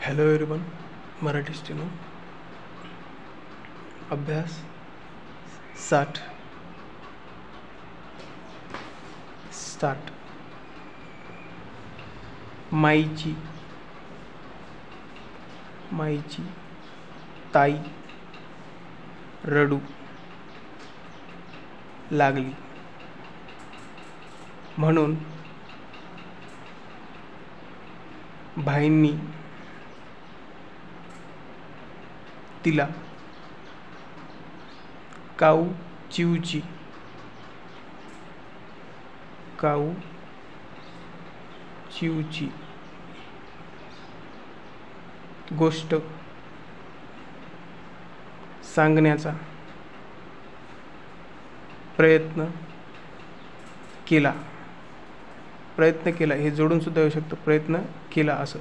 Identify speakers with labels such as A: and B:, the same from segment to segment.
A: Hello everyone, Marathi steno अभ्यास 60 start. माईची ताई रडू लागली म्हणून भाईंनी तिला काऊ चिवची गोष्ट सांगण्याचा प्रयत्न केला. हे जोडून सुद्धा येऊ शकतं. प्रयत्न केला असं,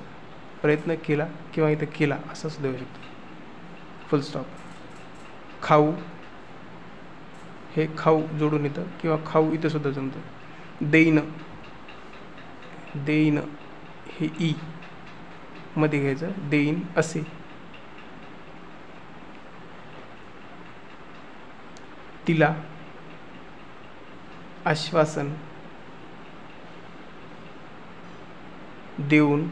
A: प्रयत्न केला किंवा इथं केला असं सुद्धा येऊ शकतं. फुल स्टॉप. खाऊ हे खाऊ जोडून येतं किंवा खाऊ इथं सुद्धा जमतं. देईन हे ई मध्ये घ्यायचं. देईन असे. तिला आश्वासन देऊन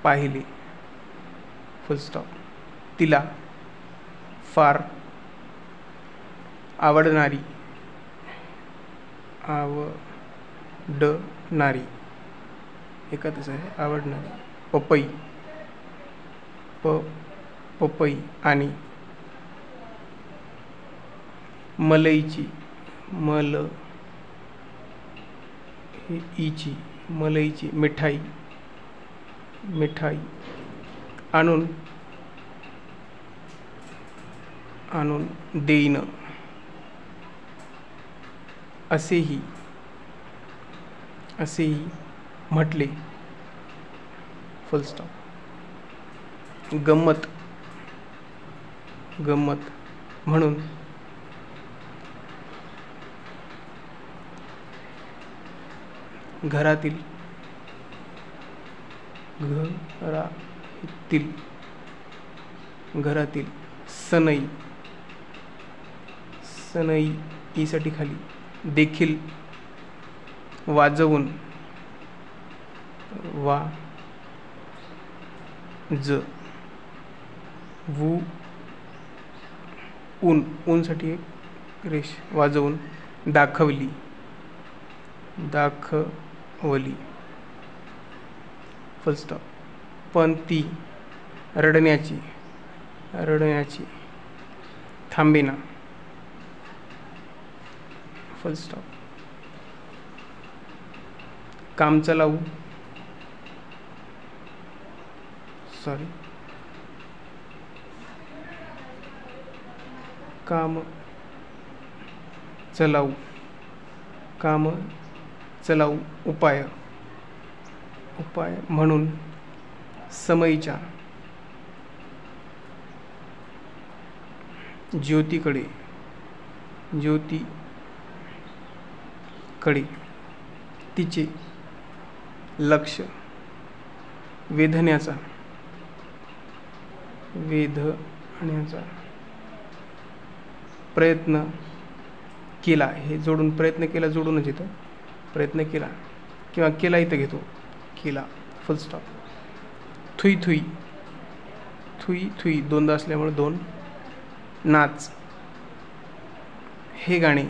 A: पाहिले. फुल स्टॉप. तिला फार आवडणारी एकच आहे. आवडणारी पपई आणि मलईची मलईची मिठाई आणून देईन असेही म्हटले. फुल स्टॉप. गंमत म्हणून घरातील सनई ईसाठी खाली देखील वाजवून ऊनसाठी एक रेष वाजवून दाखवली. फुल स्टॉप. पण ती रडण्याची थांबेना. फुल स्टॉप. काम चलाऊ उपाय म्हणून समईच्या ज्योतीकडे तिचे लक्ष वेधण्याचा प्रयत्न केला. हे जोडून प्रयत्न केला जोडूनच येतं. प्रयत्न केला किंवा केला इथं घेतो. केला. फुल स्टॉप. थुई दोनदा असल्यामुळे दोन. नाच हे गाणे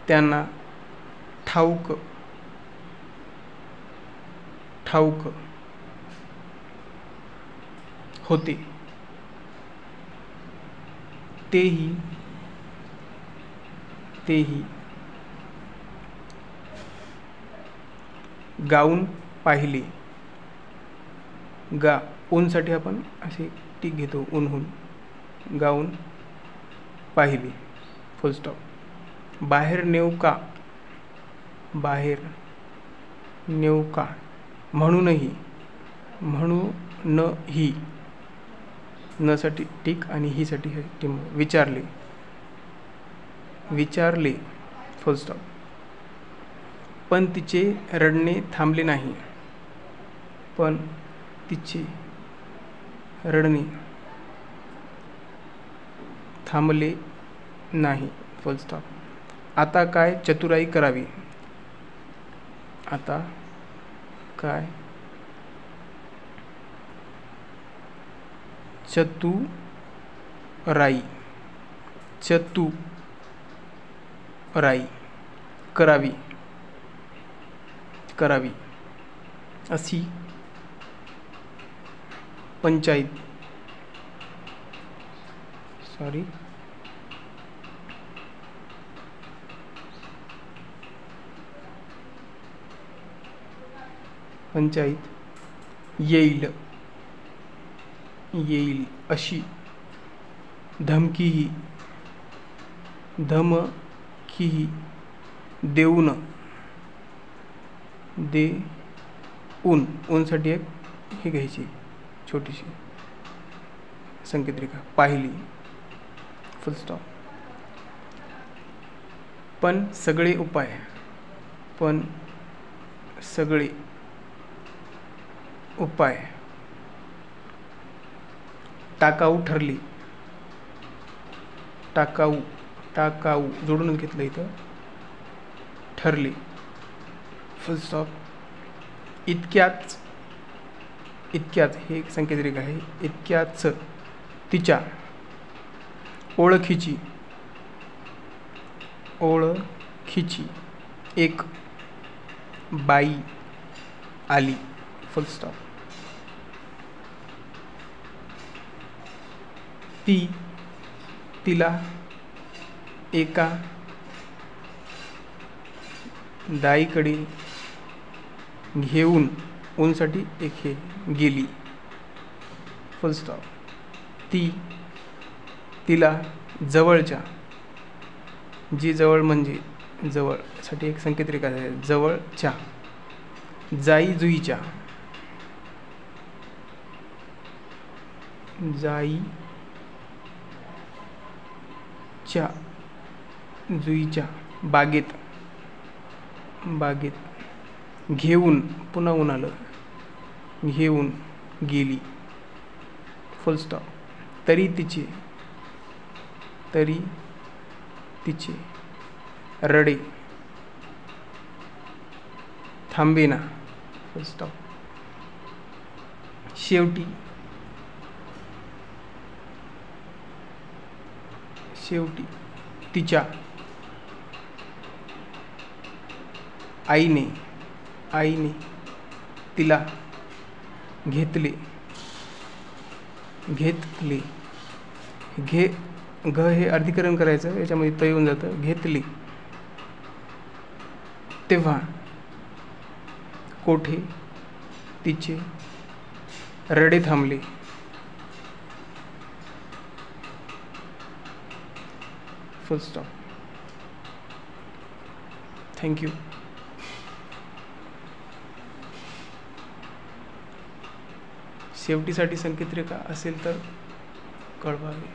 A: त्यांना ठाऊक होते. तेही गाऊन पाहिले. ऊनसाठी आपण असे टीक घेतो. ऊनहून गाऊन पाहिले. फुल स्टॉप. बाहेर नेऊ का म्हणूनही नसाठी टीक आणि ही साठी है टिंब. विचारले. फुल स्टॉप. पण तिचे रडणे थांबले नाही. पण तिचे रडणे थांबले नाही. फुल स्टॉप. आता काय चतुराई करावी. आता काय चतुराई करावी अशी पंचायत येईल अशी धमकीही देऊन ऊनसाठी एक हे घ्यायची छोटीशी संकेतरेखा पाहिली. फुल स्टॉप. पण सगळे उपाय टाकाऊ ठरली. टाकाऊ जोडून घेतलं इथं. ठरली. फुल स्टॉप. इतक्याच हे एक संकेतरेखा आहे. इतक्याच तिच्या ओळखीची एक बाई आली. फुल स्टॉप. तिला एका दाईकडे घेऊन ऊनसाठी एक हे गेली. फुल स्टॉप. तिला जवळच्या जवळ म्हणजे जवळसाठी एक संकेतरेखा आहे. जवळच्या जाई जुईच्या बागेत घेऊन पुन्हा ऊन आलं. घेऊन गेली. फुल स्टॉप. तरी तिचे रडे थांबेना. फुल स्टॉप. शेवटी तिच्या आईने तिला घेतले. घ हे अर्धीकरण करायचं. याच्यामध्ये त येऊन जातं. घेतले. तेव्हा कोठे तिचे रडे थांबले. फुल स्टॉप. थँक्यू. शेवटीसाठी संकेतरेखा असेल तर कळवावे.